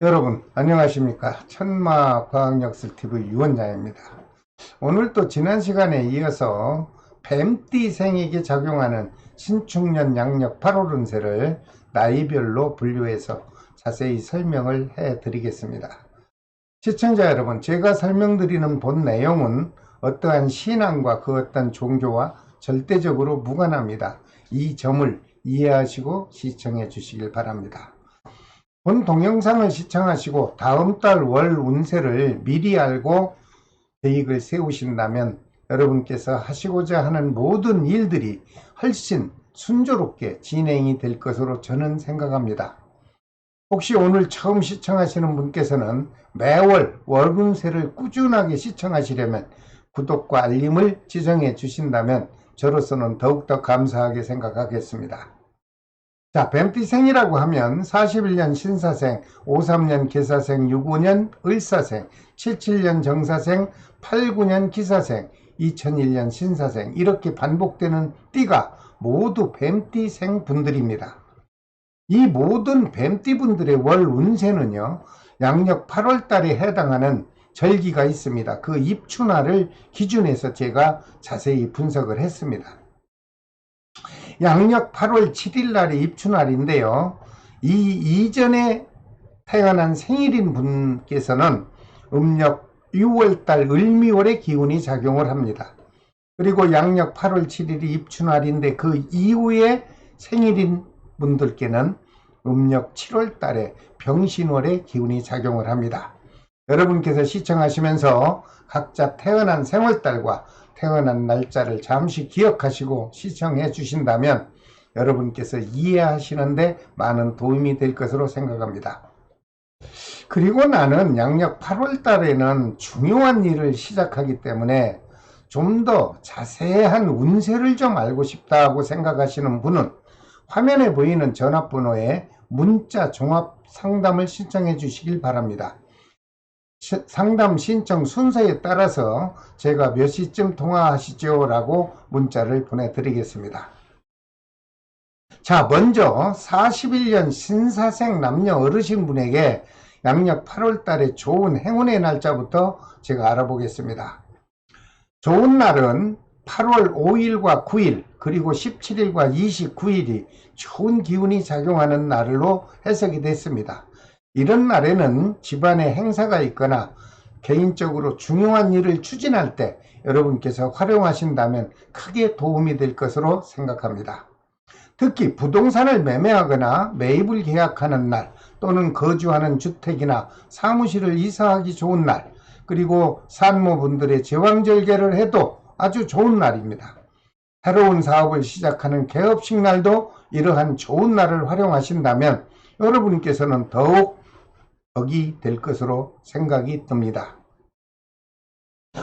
여러분 안녕하십니까. 천마과학역술TV 유원장입니다. 오늘 또 지난 시간에 이어서 뱀띠생에게 작용하는 신축년 양력 8월 운세를 나이별로 분류해서 자세히 설명을 해 드리겠습니다. 시청자 여러분, 제가 설명드리는 본 내용은 어떠한 신앙과 그 어떤 종교와 절대적으로 무관합니다. 이 점을 이해하시고 시청해 주시길 바랍니다. 본 동영상을 시청하시고 다음 달 월 운세를 미리 알고 계획을 세우신다면 여러분께서 하시고자 하는 모든 일들이 훨씬 순조롭게 진행이 될 것으로 저는 생각합니다. 혹시 오늘 처음 시청하시는 분께서는 매월 월 운세를 꾸준하게 시청하시려면 구독과 알림을 지정해 주신다면 저로서는 더욱더 감사하게 생각하겠습니다. 자, 뱀띠생이라고 하면 41년 신사생, 53년 계사생, 65년 을사생, 77년 정사생, 89년 기사생, 2001년 신사생, 이렇게 반복되는 띠가 모두 뱀띠생 분들입니다. 이 모든 뱀띠 분들의 월 운세는요, 양력 8월 달에 해당하는 절기가 있습니다. 그 입춘화를 기준해서 제가 자세히 분석을 했습니다. 양력 8월 7일 날이 입춘날인데요. 이 이전에 태어난 생일인 분께서는 음력 6월달 을미월의 기운이 작용을 합니다. 그리고 양력 8월 7일이 입춘날인데 그 이후에 생일인 분들께는 음력 7월달에 병신월의 기운이 작용을 합니다. 여러분께서 시청하시면서 각자 태어난 생월달과 태어난 날짜를 잠시 기억하시고 시청해 주신다면 여러분께서 이해하시는데 많은 도움이 될 것으로 생각합니다. 그리고 나는 양력 8월 달에는 중요한 일을 시작하기 때문에 좀 더 자세한 운세를 좀 알고 싶다고 생각하시는 분은 화면에 보이는 전화번호에 문자 종합 상담을 신청해 주시길 바랍니다. 상담 신청 순서에 따라서 제가 몇 시쯤 통화하시죠? 라고 문자를 보내드리겠습니다. 자, 먼저 41년 신사생 남녀 어르신분에게 양력 8월 달에 좋은 행운의 날짜부터 제가 알아보겠습니다. 좋은 날은 8월 5일과 9일 그리고 17일과 29일이 좋은 기운이 작용하는 날로 해석이 됐습니다. 이런 날에는 집안에 행사가 있거나 개인적으로 중요한 일을 추진할 때 여러분께서 활용하신다면 크게 도움이 될 것으로 생각합니다. 특히 부동산을 매매하거나 매입을 계약하는 날 또는 거주하는 주택이나 사무실을 이사하기 좋은 날, 그리고 산모분들의 제왕절개를 해도 아주 좋은 날입니다. 새로운 사업을 시작하는 개업식 날도 이러한 좋은 날을 활용하신다면 여러분께서는 더욱 덕이 될 것으로 생각이 듭니다.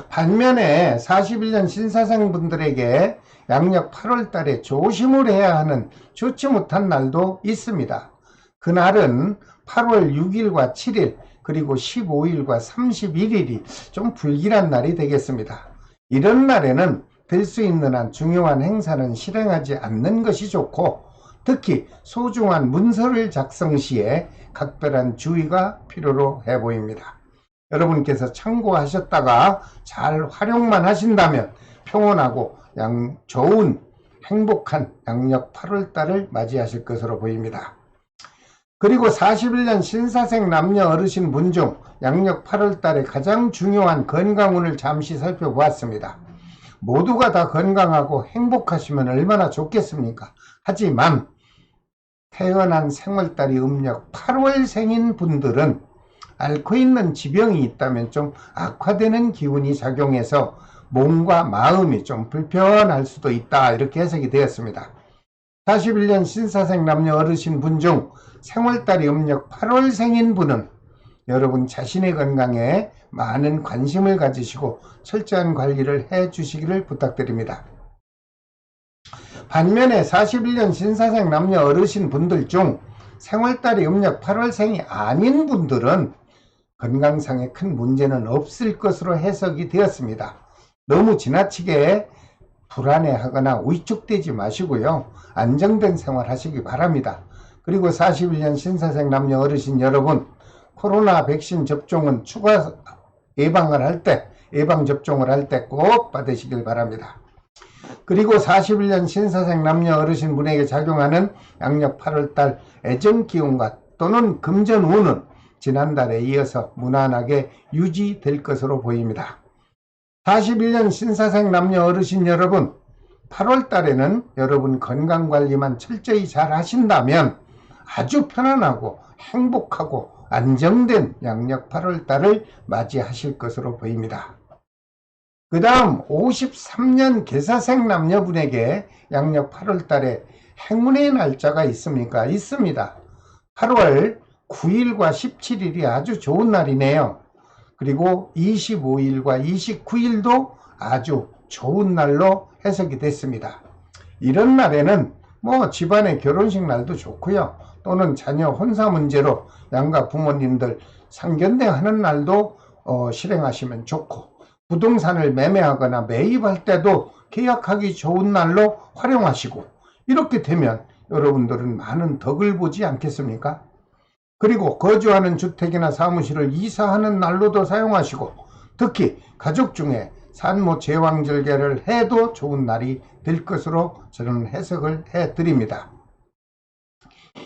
반면에 41년 신사생 분들에게 양력 8월 달에 조심을 해야 하는 좋지 못한 날도 있습니다. 그날은 8월 6일과 7일 그리고 15일과 31일이 좀 불길한 날이 되겠습니다. 이런 날에는 될 수 있는 한 중요한 행사는 실행하지 않는 것이 좋고, 특히 소중한 문서를 작성 시에 각별한 주의가 필요로 해 보입니다. 여러분께서 참고하셨다가 잘 활용만 하신다면 평온하고 좋은 행복한 양력 8월 달을 맞이하실 것으로 보입니다. 그리고 41년 신사생 남녀 어르신 분 중 양력 8월 달에 가장 중요한 건강운을 잠시 살펴보았습니다. 모두가 다 건강하고 행복하시면 얼마나 좋겠습니까? 하지만 태어난 생월달이 음력 8월생인 분들은 앓고 있는 지병이 있다면 좀 악화되는 기운이 작용해서 몸과 마음이 좀 불편할 수도 있다, 이렇게 해석이 되었습니다. 41년 신사생 남녀 어르신 분 중 생월달이 음력 8월생인 분은 여러분 자신의 건강에 많은 관심을 가지시고 철저한 관리를 해 주시기를 부탁드립니다. 반면에 41년 신사생 남녀 어르신 분들 중 생월달이 음력 8월생이 아닌 분들은 건강상에 큰 문제는 없을 것으로 해석이 되었습니다. 너무 지나치게 불안해하거나 위축되지 마시고요, 안정된 생활 하시기 바랍니다. 그리고 41년 신사생 남녀 어르신 여러분, 코로나 백신 접종은 추가 예방접종을 할 때 꼭 받으시길 바랍니다. 그리고 41년 신사생 남녀 어르신 분에게 작용하는 양력 8월달 애정기운과 또는 금전운은 지난달에 이어서 무난하게 유지될 것으로 보입니다. 41년 신사생 남녀 어르신 여러분, 8월달에는 여러분 건강관리만 철저히 잘 하신다면 아주 편안하고 행복하고 안정된 양력 8월달을 맞이하실 것으로 보입니다. 그 다음 53년 계사생 남녀분에게 양력 8월달에 행운의 날짜가 있습니까? 있습니다. 8월 9일과 17일이 아주 좋은 날이네요. 그리고 25일과 29일도 아주 좋은 날로 해석이 됐습니다. 이런 날에는 집안의 결혼식 날도 좋고요. 또는 자녀 혼사 문제로 양가 부모님들 상견례하는 날도 실행하시면 좋고, 부동산을 매매하거나 매입할 때도 계약하기 좋은 날로 활용하시고, 이렇게 되면 여러분들은 많은 덕을 보지 않겠습니까? 그리고 거주하는 주택이나 사무실을 이사하는 날로도 사용하시고, 특히 가족 중에 산모 제왕절개를 해도 좋은 날이 될 것으로 저는 해석을 해드립니다.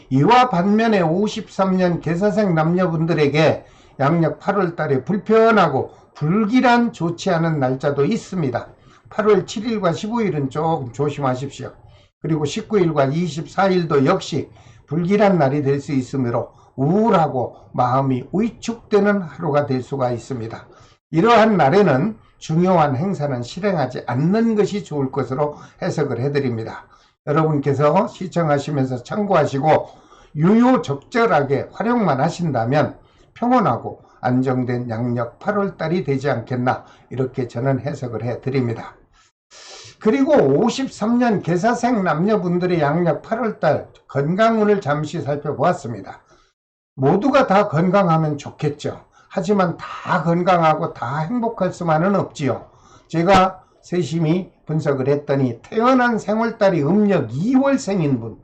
이와 반면에 53년 계사생 남녀분들에게 양력 8월달에 불편하고 불길한 좋지 않은 날짜도 있습니다. 8월 7일과 15일은 조금 조심하십시오. 그리고 19일과 24일도 역시 불길한 날이 될 수 있으므로 우울하고 마음이 위축되는 하루가 될 수가 있습니다. 이러한 날에는 중요한 행사는 실행하지 않는 것이 좋을 것으로 해석을 해드립니다. 여러분께서 시청하시면서 참고하시고 유효적절하게 활용만 하신다면 평온하고 안정된 양력 8월달이 되지 않겠나, 이렇게 저는 해석을 해드립니다. 그리고 53년 계사생 남녀분들의 양력 8월달 건강운을 잠시 살펴보았습니다. 모두가 다 건강하면 좋겠죠. 하지만 다 건강하고 다 행복할 수만은 없지요. 제가 세심히 분석을 했더니 태어난 생월달이 음력 2월생인 분,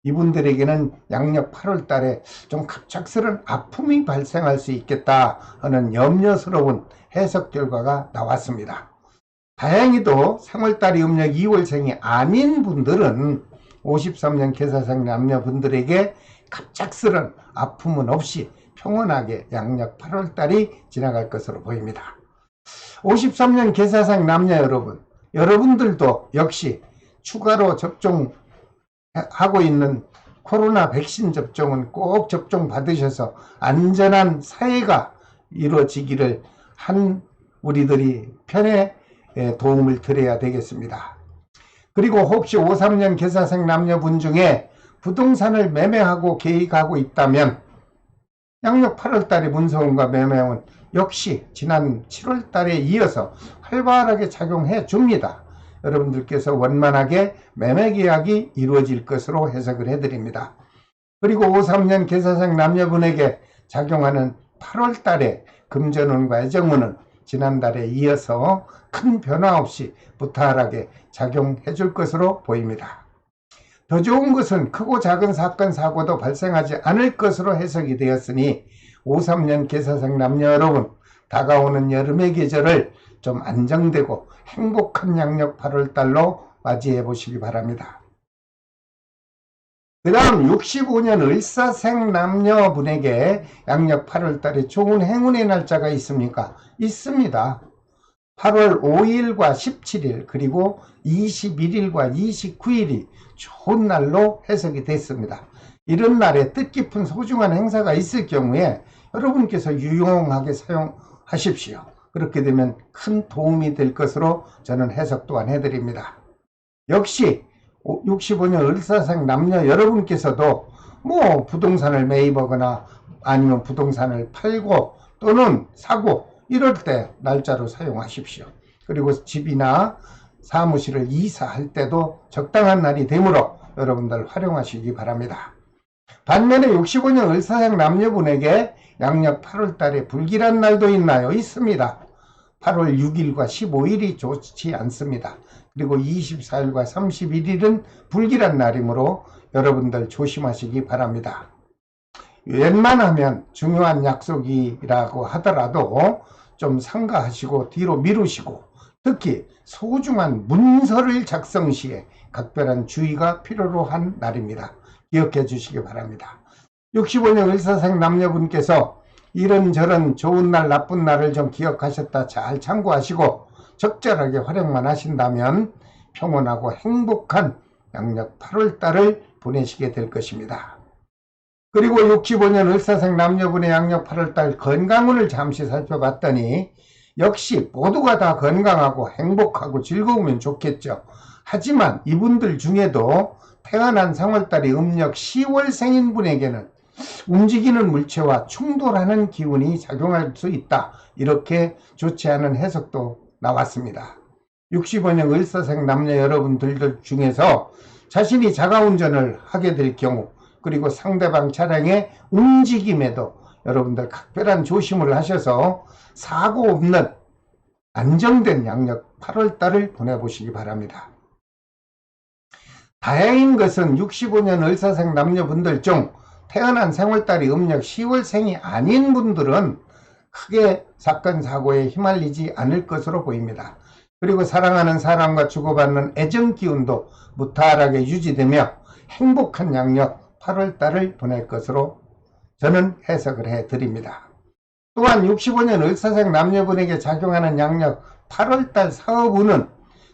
이분들에게는 양력 8월달에 좀 갑작스런 아픔이 발생할 수 있겠다 하는 염려스러운 해석 결과가 나왔습니다. 다행히도 생월달이 음력 2월생이 아닌 분들은 53년 계사생 남녀분들에게 갑작스런 아픔은 없이 평온하게 양력 8월달이 지나갈 것으로 보입니다. 53년 계사생 남녀 여러분, 여러분들도 역시 추가로 접종하고 있는 코로나 백신 접종은 꼭 접종 받으셔서 안전한 사회가 이루어지기를 한 우리들이 편에 도움을 드려야 되겠습니다. 그리고 혹시 53년 계사생 남녀분 중에 부동산을 매매하고 계획하고 있다면 양력 8월달의 문서운과 매매운은 역시 지난 7월달에 이어서 활발하게 작용해 줍니다. 여러분들께서 원만하게 매매 계약이 이루어질 것으로 해석을 해드립니다. 그리고 53년 계사생 남녀분에게 작용하는 8월달의 금전운과 애정운은 지난달에 이어서 큰 변화 없이 무탈하게 작용해 줄 것으로 보입니다. 더 좋은 것은 크고 작은 사건 사고도 발생하지 않을 것으로 해석이 되었으니 53년 계사생 남녀 여러분, 다가오는 여름의 계절을 좀 안정되고 행복한 양력 8월달로 맞이해 보시기 바랍니다. 그 다음 65년 을사생 남녀분에게 양력 8월달에 좋은 행운의 날짜가 있습니까? 있습니다. 8월 5일과 17일 그리고 21일과 29일이 좋은 날로 해석이 됐습니다. 이런 날에 뜻깊은 소중한 행사가 있을 경우에 여러분께서 유용하게 사용하십시오. 그렇게 되면 큰 도움이 될 것으로 저는 해석 또한 해드립니다. 역시 65년 을사생 남녀 여러분께서도 부동산을 매입하거나 아니면 부동산을 팔고 또는 사고 이럴 때 날짜로 사용하십시오. 그리고 집이나 사무실을 이사할 때도 적당한 날이 되므로 여러분들 활용하시기 바랍니다. 반면에 65년 을사생 남녀분에게 양력 8월달에 불길한 날도 있나요? 있습니다. 8월 6일과 15일이 좋지 않습니다. 그리고 24일과 31일은 불길한 날이므로 여러분들 조심하시기 바랍니다. 웬만하면 중요한 약속이라고 하더라도 좀 삼가하시고 뒤로 미루시고, 특히 소중한 문서를 작성 시에 각별한 주의가 필요로 한 날입니다. 기억해 주시기 바랍니다. 65년 을사생 남녀분께서 이런저런 좋은 날 나쁜 날을 좀 기억하셨다 잘 참고하시고 적절하게 활용만 하신다면 평온하고 행복한 양력 8월달을 보내시게 될 것입니다. 그리고 65년 을사생 남녀분의 양력 8월달 건강운을 잠시 살펴봤더니 역시 모두가 다 건강하고 행복하고 즐거우면 좋겠죠. 하지만 이분들 중에도 태어난 3월달이 음력 10월생인 분에게는 움직이는 물체와 충돌하는 기운이 작용할 수 있다. 이렇게 좋지 않은 해석도 나왔습니다. 65년 을사생 남녀 여러분들 중에서 자신이 자가운전을 하게 될 경우, 그리고 상대방 차량의 움직임에도 여러분들 각별한 조심을 하셔서 사고 없는 안정된 양력 8월달을 보내보시기 바랍니다. 다행인 것은 65년 을사생 남녀분들 중 태어난 생월달이 음력 10월생이 아닌 분들은 크게 사건 사고에 휘말리지 않을 것으로 보입니다. 그리고 사랑하는 사람과 주고받는 애정 기운도 무탈하게 유지되며 행복한 양력 8월달을 보낼 것으로 저는 해석을 해드립니다. 또한 65년 을사생 남녀분에게 작용하는 양력 8월달 사업운은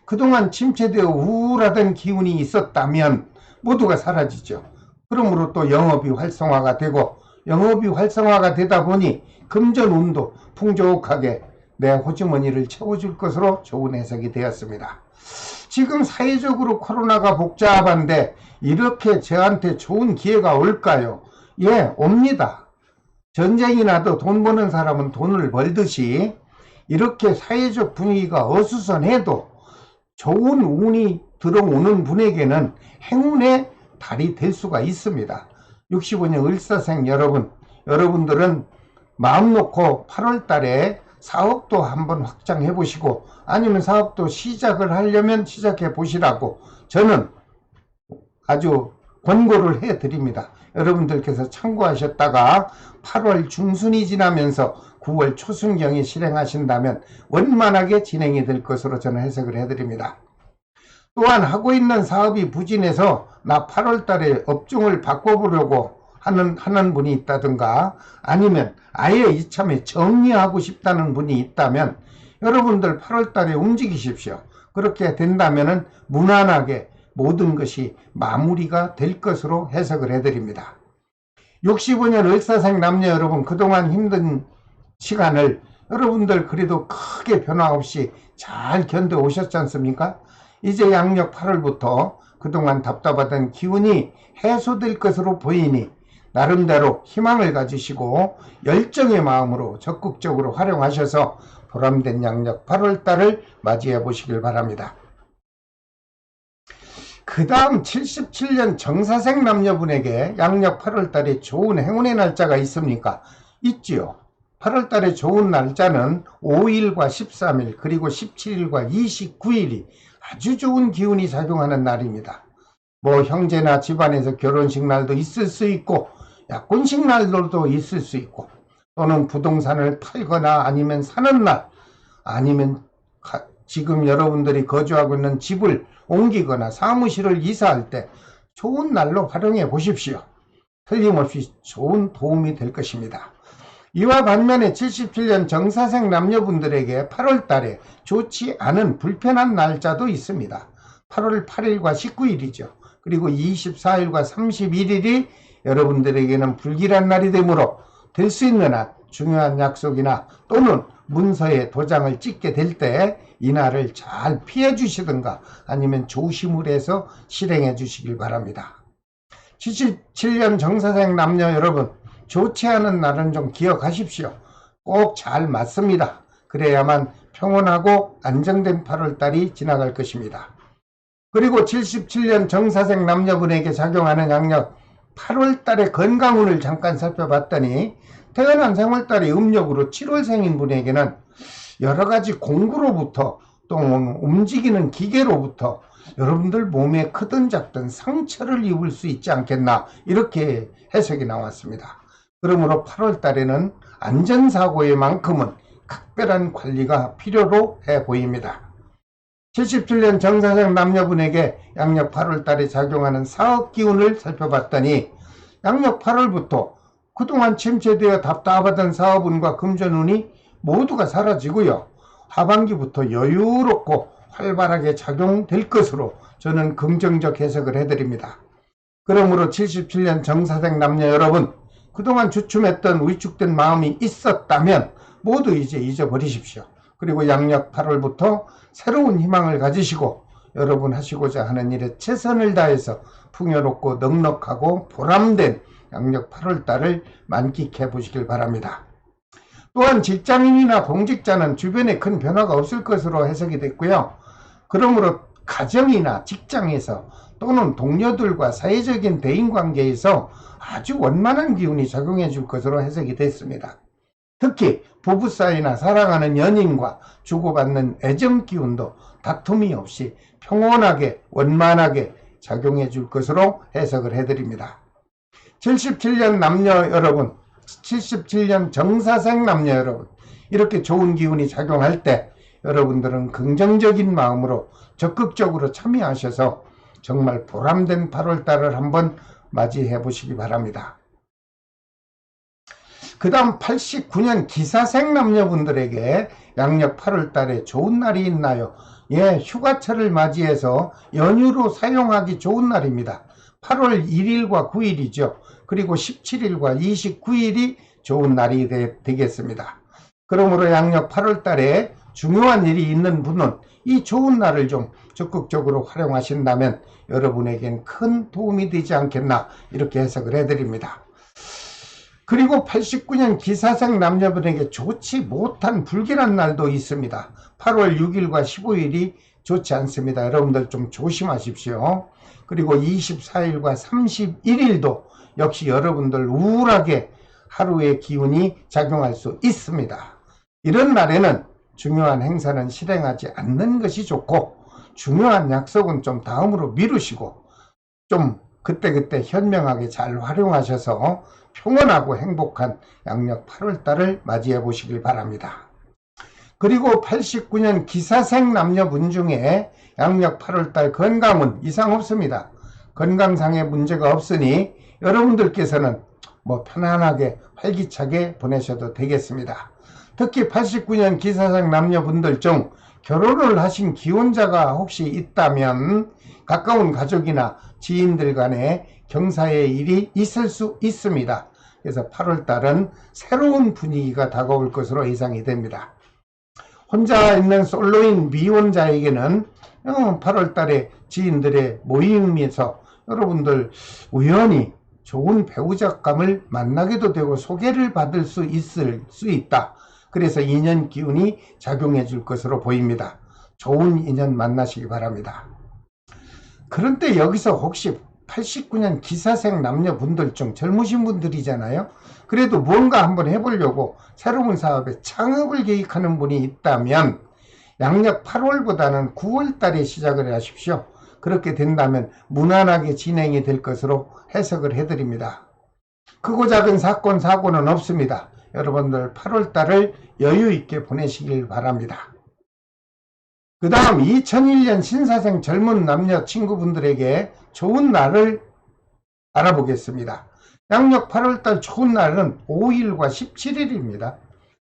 그동안 침체되어 우울하던 기운이 있었다면 모두가 사라지죠. 그러므로 또 영업이 활성화가 되고, 영업이 활성화가 되다 보니 금전운도 풍족하게 내 호주머니를 채워줄 것으로 좋은 해석이 되었습니다. 지금 사회적으로 코로나가 복잡한데 이렇게 저한테 좋은 기회가 올까요? 예, 옵니다. 전쟁이 나도 돈 버는 사람은 돈을 벌듯이 이렇게 사회적 분위기가 어수선해도 좋은 운이 들어오는 분에게는 행운의 달이 될 수가 있습니다. 65년 을사생 여러분들은 마음 놓고 8월 달에 사업도 한번 확장해 보시고, 아니면 사업도 시작을 하려면 시작해 보시라고 저는 아주 권고를 해 드립니다. 여러분들께서 참고하셨다가 8월 중순이 지나면서 9월 초순경에 실행하신다면 원만하게 진행이 될 것으로 저는 해석을 해 드립니다. 또한 하고 있는 사업이 부진해서 나 8월 달에 업종을 바꿔보려고 하는 분이 있다든가, 아니면 아예 이참에 정리하고 싶다는 분이 있다면 여러분들 8월 달에 움직이십시오. 그렇게 된다면 무난하게 모든 것이 마무리가 될 것으로 해석을 해드립니다. 65년 을사생 남녀 여러분, 그동안 힘든 시간을 여러분들 그래도 크게 변화 없이 잘 견뎌 오셨지 않습니까? 이제 양력 8월부터 그동안 답답하던 기운이 해소될 것으로 보이니 나름대로 희망을 가지시고 열정의 마음으로 적극적으로 활용하셔서 보람된 양력 8월달을 맞이해 보시길 바랍니다. 그 다음 77년 정사생 남녀분에게 양력 8월달에 좋은 행운의 날짜가 있습니까? 있지요. 8월달에 좋은 날짜는 5일과 13일 그리고 17일과 29일이 아주 좋은 기운이 작용하는 날입니다. 뭐 형제나 집안에서 결혼식 날도 있을 수 있고, 약혼식 날도 있을 수 있고, 또는 부동산을 팔거나 아니면 사는 날, 아니면 지금 여러분들이 거주하고 있는 집을 옮기거나 사무실을 이사할 때 좋은 날로 활용해 보십시오. 틀림없이 좋은 도움이 될 것입니다. 이와 반면에 77년 정사생 남녀분들에게 8월 달에 좋지 않은 불편한 날짜도 있습니다. 8월 8일과 19일이죠. 그리고 24일과 31일이 여러분들에게는 불길한 날이 되므로 될 수 있는 한 중요한 약속이나 또는 문서에 도장을 찍게 될 때 이 날을 잘 피해 주시든가 아니면 조심을 해서 실행해 주시길 바랍니다. 77년 정사생 남녀 여러분, 좋지 않은 날은 좀 기억하십시오. 꼭 잘 맞습니다. 그래야만 평온하고 안정된 8월달이 지나갈 것입니다. 그리고 77년 정사생 남녀분에게 작용하는 양력 8월달의 건강운을 잠깐 살펴봤더니 태어난 생월달이 음력으로 7월생인 분에게는 여러가지 공구로부터 또 움직이는 기계로부터 여러분들 몸에 크든 작든 상처를 입을 수 있지 않겠나, 이렇게 해석이 나왔습니다. 그러므로 8월 달에는 안전사고에만큼은 각별한 관리가 필요로 해 보입니다. 77년 정사생 남녀분에게 양력 8월 달에 작용하는 사업기운을 살펴봤더니 양력 8월부터 그동안 침체되어 답답하던 사업운과 금전운이 모두가 사라지고요. 하반기부터 여유롭고 활발하게 작용될 것으로 저는 긍정적 해석을 해드립니다. 그러므로 77년 정사생 남녀 여러분, 그동안 주춤했던 위축된 마음이 있었다면 모두 이제 잊어버리십시오. 그리고 양력 8월부터 새로운 희망을 가지시고 여러분 하시고자 하는 일에 최선을 다해서 풍요롭고 넉넉하고 보람된 양력 8월달을 만끽해 보시길 바랍니다. 또한 직장인이나 공직자는 주변에 큰 변화가 없을 것으로 해석이 됐고요. 그러므로 가정이나 직장에서 또는 동료들과 사회적인 대인관계에서 아주 원만한 기운이 작용해 줄 것으로 해석이 됐습니다. 특히 부부 사이나 사랑하는 연인과 주고받는 애정 기운도 다툼이 없이 평온하게 원만하게 작용해 줄 것으로 해석을 해드립니다. 77년 남녀 여러분, 77년 정사생 남녀 여러분, 이렇게 좋은 기운이 작용할 때 여러분들은 긍정적인 마음으로 적극적으로 참여하셔서 정말 보람된 8월달을 한번 맞이해 보시기 바랍니다. 그 다음 89년 기사생 남녀분들에게 양력 8월달에 좋은 날이 있나요? 예, 휴가철을 맞이해서 연휴로 사용하기 좋은 날입니다. 8월 1일과 9일이죠. 그리고 17일과 29일이 좋은 날이 되겠습니다. 그러므로 양력 8월달에 중요한 일이 있는 분은 이 좋은 날을 좀 적극적으로 활용하신다면 여러분에겐 큰 도움이 되지 않겠나 이렇게 해석을 해드립니다. 그리고 89년 기사생 남녀분에게 좋지 못한 불길한 날도 있습니다. 8월 6일과 15일이 좋지 않습니다. 여러분들 좀 조심하십시오. 그리고 24일과 31일도 역시 여러분들 우울하게 하루의 기운이 작용할 수 있습니다. 이런 날에는 중요한 행사는 실행하지 않는 것이 좋고 중요한 약속은 좀 다음으로 미루시고 좀 그때그때 현명하게 잘 활용하셔서 평온하고 행복한 양력 8월달을 맞이해 보시길 바랍니다. 그리고 89년 기사생 남녀분 중에 양력 8월달 건강은 이상 없습니다. 건강상의 문제가 없으니 여러분들께서는 편안하게 활기차게 보내셔도 되겠습니다. 특히 89년 기사생 남녀분들 중 결혼을 하신 기혼자가 혹시 있다면 가까운 가족이나 지인들 간에 경사의 일이 있을 수 있습니다. 그래서 8월달은 새로운 분위기가 다가올 것으로 예상이 됩니다. 혼자 있는 솔로인 미혼자에게는 8월달에 지인들의 모임에서 여러분들 우연히 좋은 배우자감을 만나게도 되고 소개를 받을 수 있다. 그래서 인연 기운이 작용해 줄 것으로 보입니다. 좋은 인연 만나시기 바랍니다. 그런데 여기서 혹시 89년 기사생 남녀분들 중 젊으신 분들이잖아요. 그래도 뭔가 한번 해보려고 새로운 사업에 창업을 계획하는 분이 있다면 양력 8월보다는 9월달에 시작을 하십시오. 그렇게 된다면 무난하게 진행이 될 것으로 해석을 해드립니다. 크고 작은 사건 사고는 없습니다. 여러분들 8월달을 여유있게 보내시길 바랍니다. 그 다음 2001년 신사생 젊은 남녀 친구분들에게 좋은 날을 알아보겠습니다. 양력 8월달 좋은 날은 5일과 17일입니다.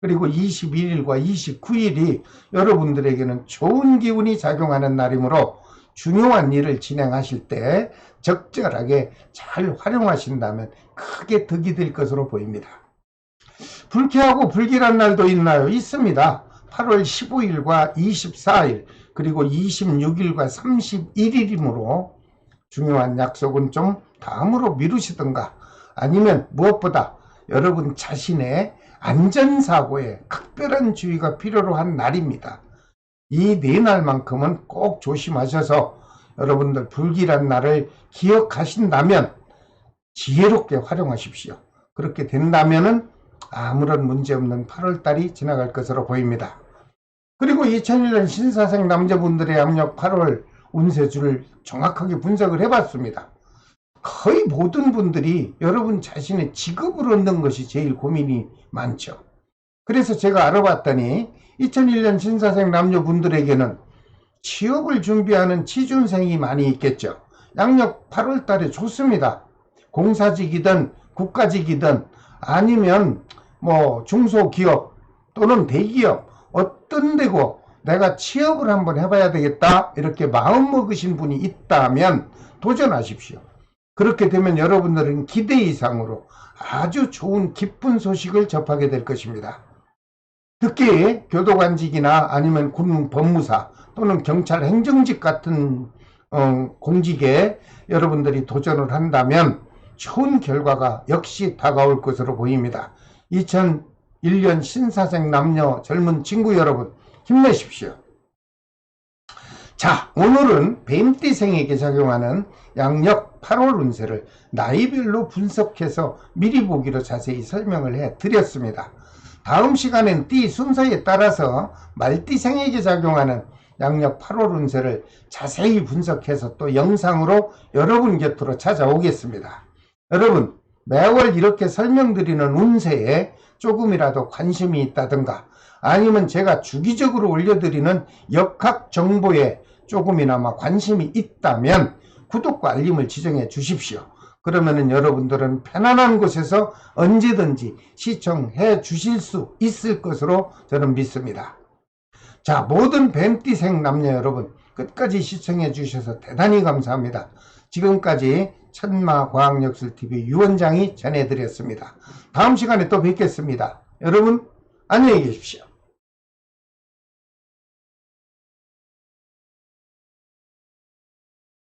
그리고 21일과 29일이 여러분들에게는 좋은 기운이 작용하는 날이므로 중요한 일을 진행하실 때 적절하게 잘 활용하신다면 크게 득이 될 것으로 보입니다. 불쾌하고 불길한 날도 있나요? 있습니다. 8월 15일과 24일 그리고 26일과 31일이므로 중요한 약속은 좀 다음으로 미루시던가 아니면 무엇보다 여러분 자신의 안전사고에 각별한 주의가 필요로 한 날입니다. 이 네 날만큼은 꼭 조심하셔서 여러분들 불길한 날을 기억하신다면 지혜롭게 활용하십시오. 그렇게 된다면은 아무런 문제없는 8월달이 지나갈 것으로 보입니다. 그리고 2001년 신사생 남자분들의 양력 8월 운세주를 정확하게 분석을 해봤습니다. 거의 모든 분들이 여러분 자신의 직업을 얻는 것이 제일 고민이 많죠. 그래서 제가 알아봤더니 2001년 신사생 남녀분들에게는 취업을 준비하는 취준생이 많이 있겠죠. 양력 8월 달에 좋습니다. 공사직이든 국가직이든 아니면 뭐 중소기업 또는 대기업 어떤 데고 내가 취업을 한번 해봐야 되겠다 이렇게 마음 먹으신 분이 있다면 도전하십시오. 그렇게 되면 여러분들은 기대 이상으로 아주 좋은 기쁜 소식을 접하게 될 것입니다. 특히 교도관직이나 아니면 군 법무사 또는 경찰 행정직 같은 공직에 여러분들이 도전을 한다면 좋은 결과가 역시 다가올 것으로 보입니다. 2001년 신사생 남녀 젊은 친구 여러분 힘내십시오. 자, 오늘은 뱀띠생에게 작용하는 양력 8월 운세를 나이별로 분석해서 미리 보기로 자세히 설명을 해드렸습니다. 다음 시간엔 띠 순서에 따라서 말띠생에게 작용하는 양력 8월 운세를 자세히 분석해서 또 영상으로 여러분 곁으로 찾아오겠습니다. 여러분, 매월 이렇게 설명드리는 운세에 조금이라도 관심이 있다든가 아니면 제가 주기적으로 올려드리는 역학 정보에 조금이나마 관심이 있다면 구독과 알림을 지정해 주십시오. 그러면은 여러분들은 편안한 곳에서 언제든지 시청해 주실 수 있을 것으로 저는 믿습니다. 자, 모든 뱀띠생 남녀 여러분 끝까지 시청해 주셔서 대단히 감사합니다. 지금까지 천마과학역술TV 유원장이 전해드렸습니다. 다음 시간에 또 뵙겠습니다. 여러분 안녕히 계십시오.